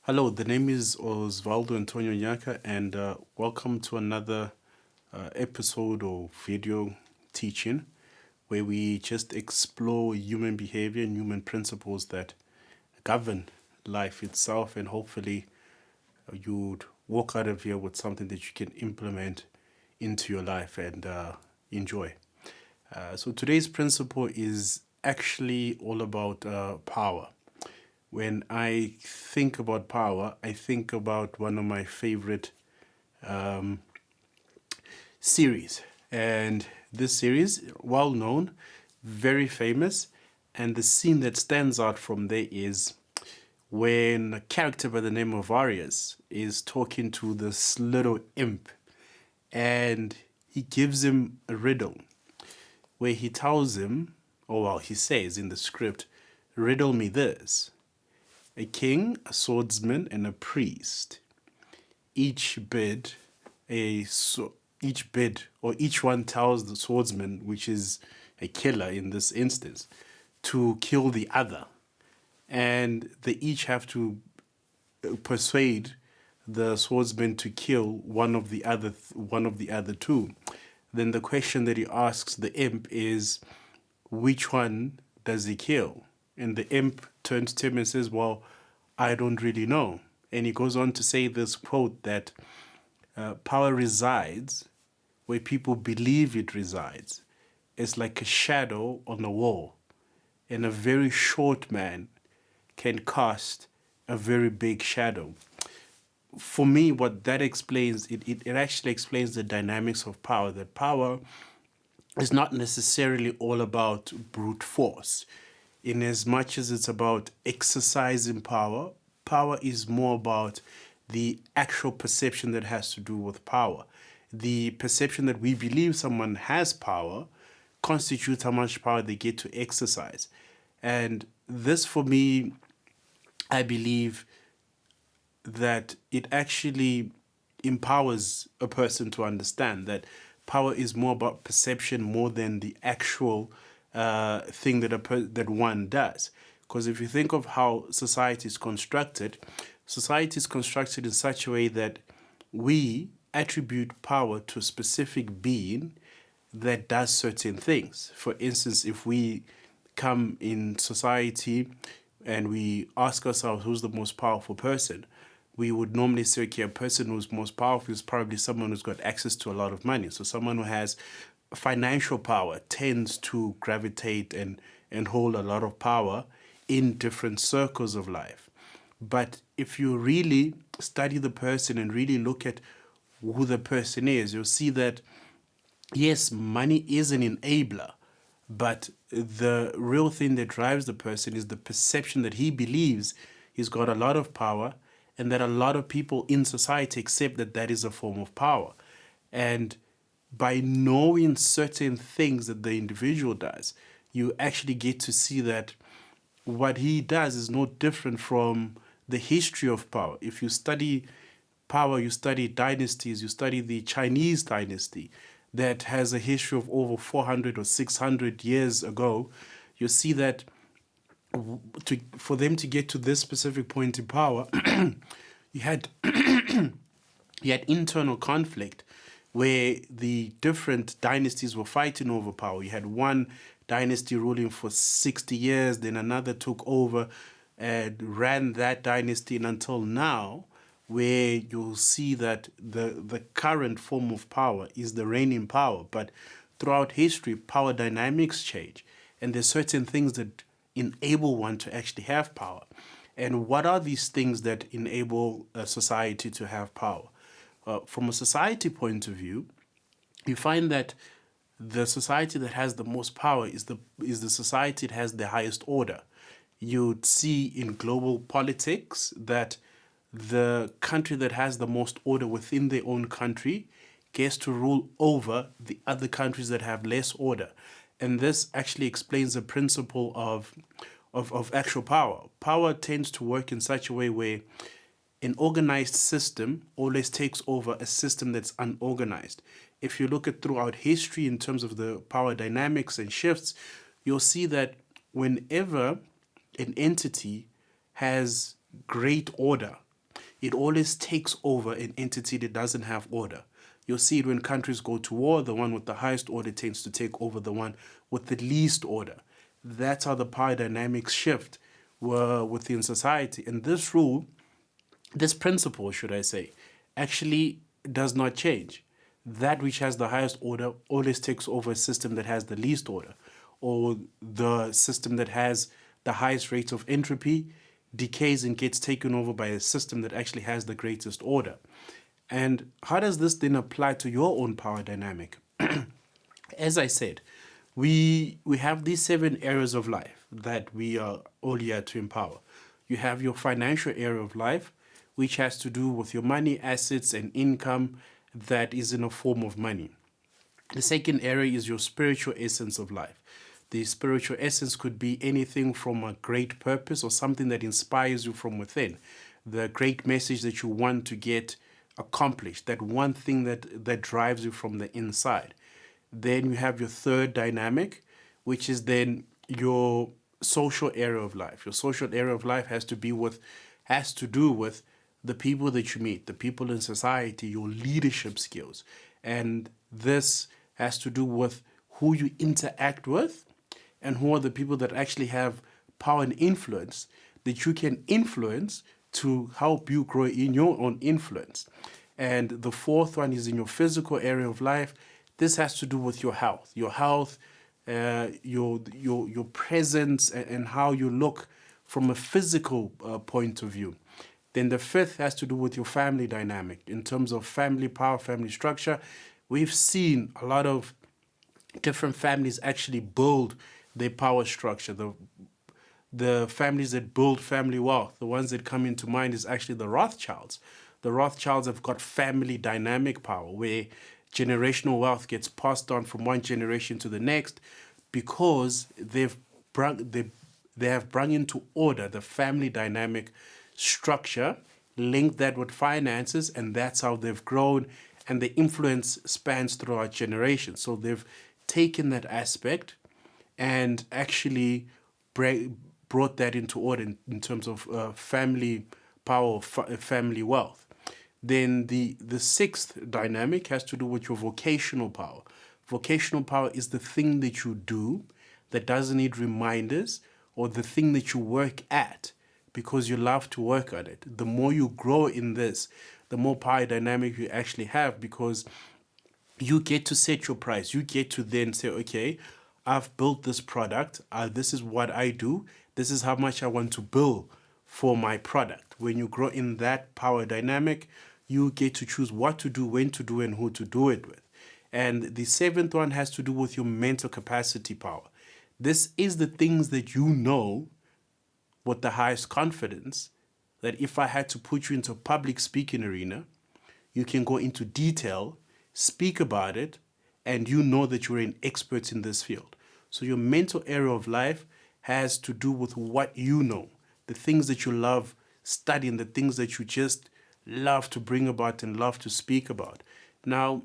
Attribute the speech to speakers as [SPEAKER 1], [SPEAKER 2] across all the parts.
[SPEAKER 1] Hello, the name is Osvaldo Antonio Nyaka, and welcome to another episode or video teaching where we just explore human behavior and human principles that govern life itself, and hopefully you'd walk out of here with something that you can implement into your life and enjoy. So today's principle is actually all about power. When I think about power, I think about one of my favorite series. And this series, well known, very famous, and the scene that stands out from there is when a character by the name of Arius is talking to this little imp, and he gives him a riddle where he tells him, or well, he says in the script, riddle me this. A king, a swordsman, and a priest each bid each bid, or each one tells the swordsman, which is a killer in this instance, to kill the other, and they each have to persuade the swordsman to kill one of the other two. Then the question that he asks the imp is, which one does he kill? And the imp turns to him and says, well, I don't really know. And he goes on to say this quote that power resides where people believe it resides. It's like a shadow on a wall, and a very short man can cast a very big shadow. For me, what that explains, it actually explains the dynamics of power, that power is not necessarily all about brute force. In as much as it's about exercising power, power is more about the actual perception that has to do with power. The perception that we believe someone has power constitutes how much power they get to exercise. And this, for me, I believe that it actually empowers a person to understand that power is more about perception more than the actual thing that one does. Because if you think of how society is constructed in such a way that we attribute power to a specific being that does certain things. For instance, if we come in society and we ask ourselves who's the most powerful person, we would normally say, okay, a person who's most powerful is probably someone who's got access to a lot of money. So someone who has financial power tends to gravitate and hold a lot of power in different circles of life. But if you really study the person and really look at who the person is, you'll see that, yes, money is an enabler, but the real thing that drives the person is the perception that he believes he's got a lot of power, and that a lot of people in society accept that that is a form of power. And by knowing certain things that the individual does, you actually get to see that what he does is no different from the history of power. If you study power, you study dynasties, you study the Chinese dynasty that has a history of over 400 or 600 years ago, you see that for them to get to this specific point in power, you had internal conflict where the different dynasties were fighting over power. You had one dynasty ruling for 60 years, then another took over and ran that dynasty until now, where you'll see that the current form of power is the reigning power. But throughout history, power dynamics change, and there's certain things that enable one to actually have power. And what are these things that enable a society to have power? From a society point of view, you find that the society that has the most power is the society that has the highest order. You'd see in global politics that the country that has the most order within their own country gets to rule over the other countries that have less order. And this actually explains the principle of actual power. Power tends to work in such a way where an organized system always takes over a system that's unorganized. If you look at throughout history in terms of the power dynamics and shifts, you'll see that whenever an entity has great order, it always takes over an entity that doesn't have order. You'll see it when countries go to war, the one with the highest order tends to take over the one with the least order. That's how the power dynamics shift within society. And this rule, this principle, should I say, actually does not change. That which has the highest order always takes over a system that has the least order, or the system that has the highest rate of entropy decays and gets taken over by a system that actually has the greatest order. And how does this then apply to your own power dynamic? As I said, we have these 7 areas of life that we are all here to empower. You have your financial area of life, which has to do with your money, assets, and income that is in a form of money. The second area is your spiritual essence of life. The spiritual essence could be anything from a great purpose or something that inspires you from within, the great message that you want to get accomplished, that one thing that drives you from the inside. Then you have your third dynamic, which is then your social area of life. Your social area of life has to do with the people that you meet, the people in society, your leadership skills. And this has to do with who you interact with and who are the people that actually have power and influence that you can influence to help you grow in your own influence. And the fourth one is in your physical area of life. This has to do with your health, your presence, and how you look from a physical point of view. Then the fifth has to do with your family dynamic. In terms of family power, family structure, we've seen a lot of different families actually build their power structure. The families that build family wealth, the ones that come into mind is actually the Rothschilds. The Rothschilds have got family dynamic power where generational wealth gets passed on from one generation to the next because they have brought into order the family dynamic structure, linked that with finances, and that's how they've grown, and the influence spans throughout generations. So they've taken that aspect and actually brought that into order in terms of family power, family wealth. Then the sixth dynamic has to do with your vocational power. Vocational power is the thing that you do that doesn't need reminders, or the thing that you work at because you love to work at it. The more you grow in this, the more power dynamic you actually have, because you get to set your price. You get to then say, okay, I've built this product. This is what I do. This is how much I want to bill for my product. When you grow in that power dynamic, you get to choose what to do, when to do, and who to do it with. And the seventh one has to do with your mental capacity power. This is the things that you know with the highest confidence, that if I had to put you into a public speaking arena, you can go into detail, speak about it, and you know that you're an expert in this field. So your mental area of life has to do with what you know, the things that you love studying, the things that you just love to bring about and love to speak about. Now,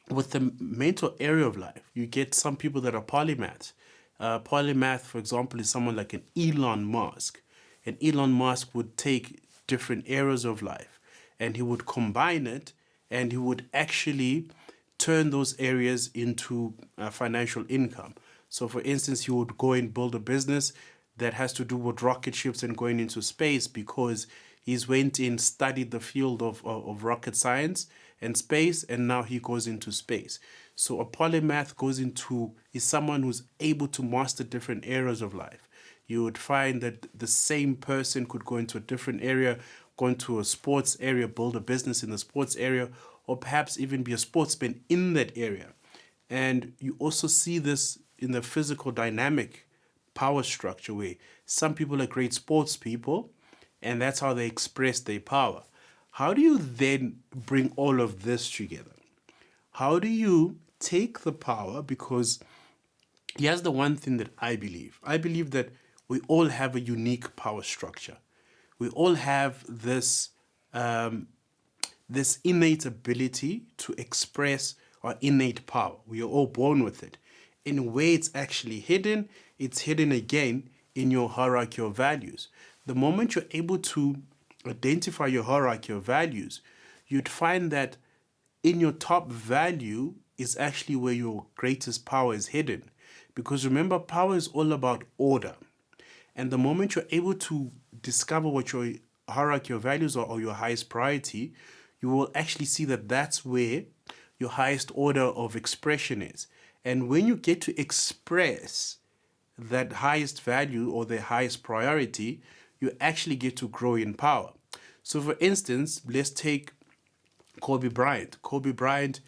[SPEAKER 1] with the mental area of life, you get some people that are polymaths. Polymath, for example, is someone like an Elon Musk. And Elon Musk would take different areas of life and he would combine it, and he would actually turn those areas into financial income. So for instance, he would go and build a business that has to do with rocket ships and going into space, because he's went in, studied the field of rocket science and space, and now he goes into space. So a polymath is someone who's able to master different areas of life. You would find that the same person could go into a different area, go into a sports area, build a business in the sports area, or perhaps even be a sportsman in that area. And you also see this in the physical dynamic power structure, where some people are great sports people, and that's how they express their power. How do you then bring all of this together? How do you take the power? Because here's the one thing that I believe. I believe that we all have a unique power structure. We all have this innate ability to express our innate power. We are all born with it. In where it's actually hidden, it's hidden again in your hierarchy of values. The moment you're able to identify your hierarchy of values, you'd find that in your top value is actually where your greatest power is hidden. Because remember, power is all about order. And the moment you're able to discover what your hierarchy of values are or your highest priority, you will actually see that that's where your highest order of expression is. And when you get to express that highest value or the highest priority, you actually get to grow in power. So for instance, let's take Kobe Bryant. Kobe Bryant,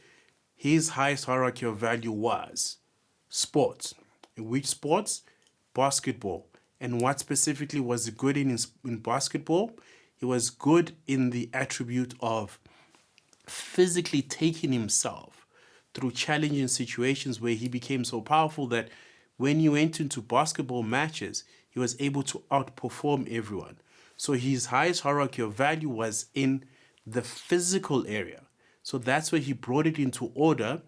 [SPEAKER 1] his highest hierarchy of value was sports. In which sports? Basketball. And what specifically was he good in basketball? He was good in the attribute of physically taking himself through challenging situations where he became so powerful that when he went into basketball matches, he was able to outperform everyone. So his highest hierarchy of value was in the physical area. So that's where he brought it into order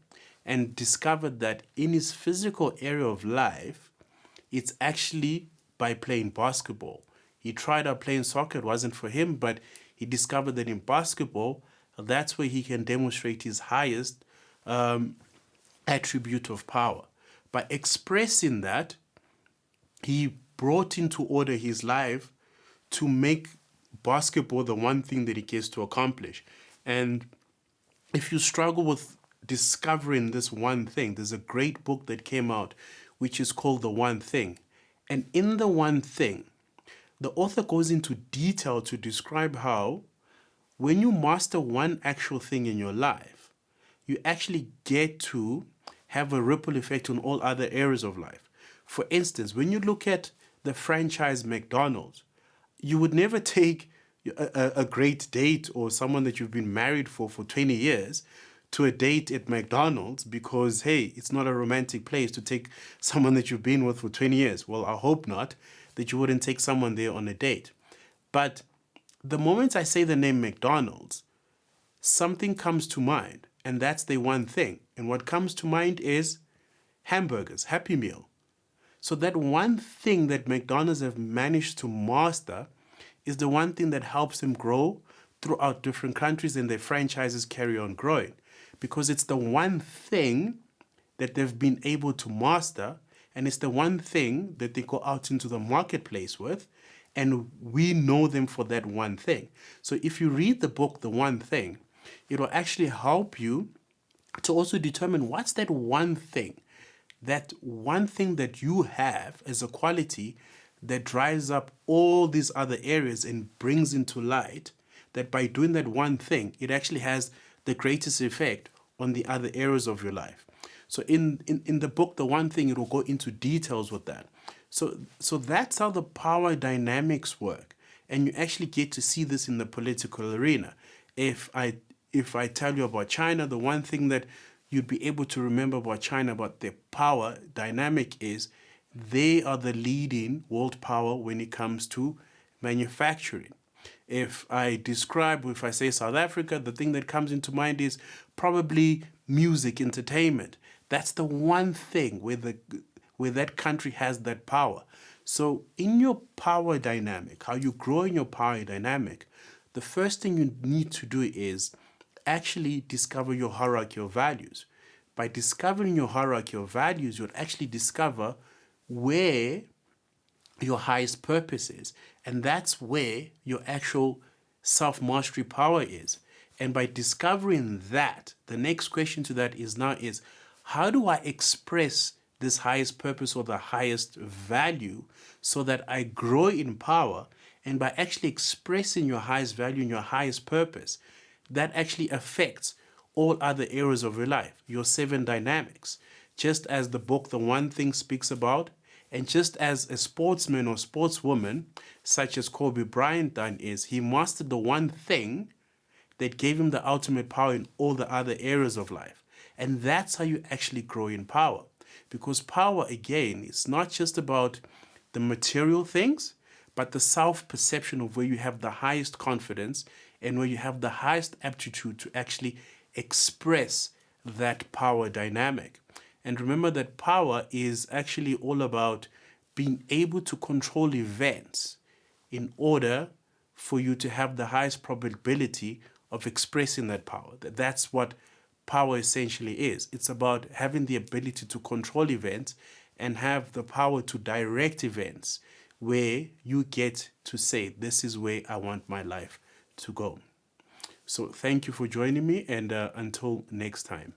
[SPEAKER 1] and discovered that in his physical area of life, it's actually by playing basketball. He tried out playing soccer, it wasn't for him, but he discovered that in basketball, that's where he can demonstrate his highest attribute of power. By expressing that, he brought into order his life to make basketball the one thing that he gets to accomplish. And if you struggle with discovering this one thing, there's a great book that came out which is called The One Thing. And in The One Thing, the author goes into detail to describe how when you master one actual thing in your life, you actually get to have a ripple effect on all other areas of life. For instance, when you look at the franchise McDonald's, you would never take a great date or someone that you've been married for 20 years to a date at McDonald's because, hey, it's not a romantic place to take someone that you've been with for 20 years. Well, I hope not, that you wouldn't take someone there on a date. But the moment I say the name McDonald's, something comes to mind, and that's the one thing. And what comes to mind is hamburgers, Happy Meal. So that one thing that McDonald's have managed to master is the one thing that helps them grow throughout different countries and their franchises carry on growing. Because it's the one thing that they've been able to master, and it's the one thing that they go out into the marketplace with, and we know them for that one thing. So if you read the book, The One Thing, it will actually help you to also determine what's that one thing that you have as a quality that drives up all these other areas and brings into light that by doing that one thing, it actually has the greatest effect on the other areas of your life. So in the book, The One Thing, it will go into details with that. So that's how the power dynamics work. And you actually get to see this in the political arena. If I tell you about China, the one thing that you'd be able to remember about China, about their power dynamic is they are the leading world power when it comes to manufacturing. If I say South Africa, the thing that comes into mind is probably music, entertainment. That's the one thing where that country has that power. So in your power dynamic, how you grow in your power dynamic, the first thing you need to do is actually discover your hierarchy of values. By discovering your hierarchy of values, you'll actually discover where your highest purpose is. And that's where your actual self-mastery power is. And by discovering that, the next question to that is how do I express this highest purpose or the highest value so that I grow in power? And by actually expressing your highest value and your highest purpose, that actually affects all other areas of your life, your 7 dynamics. Just as the book, The One Thing, speaks about, and just as a sportsman or sportswoman, such as Kobe Bryant done is, he mastered the one thing that gave him the ultimate power in all the other areas of life. And that's how you actually grow in power. Because power, again, is not just about the material things, but the self-perception of where you have the highest confidence and where you have the highest aptitude to actually express that power dynamic. And remember that power is actually all about being able to control events in order for you to have the highest probability of expressing that power. That's what power essentially is. It's about having the ability to control events and have the power to direct events where you get to say, this is where I want my life to go. So thank you for joining me, and until next time.